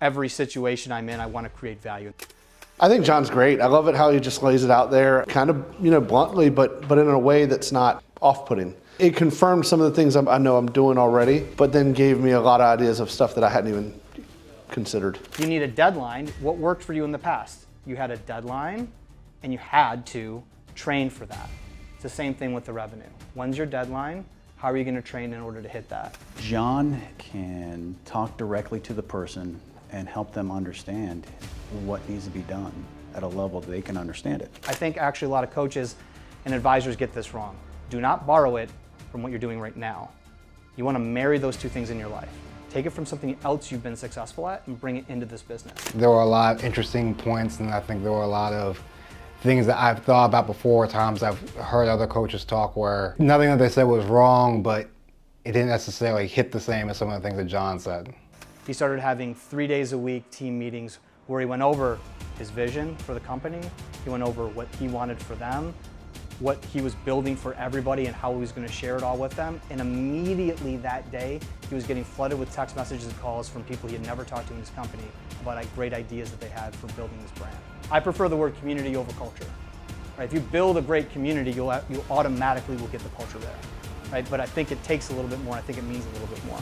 every situation I'm in, I want to create value. I think John's great. I love it how he just lays it out there, kind of, bluntly, but in a way that's not off-putting. It confirmed some of the things I know I'm doing already, but then gave me a lot of ideas of stuff that I hadn't even considered. You need a deadline. What worked for you in the past? You had a deadline, and you had to train for that. It's the same thing with the revenue. When's your deadline? How are you going to train in order to hit that? John can talk directly to the person and help them understand what needs to be done at a level that they can understand it. I think actually a lot of coaches and advisors get this wrong. Do not borrow it from what you're doing right now. You want to marry those two things in your life. Take it from something else you've been successful at and bring it into this business. There were a lot of interesting points, and I think there were a lot of things that I've thought about before, times I've heard other coaches talk where nothing that they said was wrong, but it didn't necessarily hit the same as some of the things that John said. He started having 3 days a week team meetings where he went over his vision for the company, he went over what he wanted for them, what he was building for everybody and how he was going to share it all with them. And immediately that day, he was getting flooded with text messages and calls from people he had never talked to in his company about great ideas that they had for building this brand. I prefer the word community over culture. Right? If you build a great community, you automatically will get the culture there. Right? But I think it takes a little bit more. I think it means a little bit more.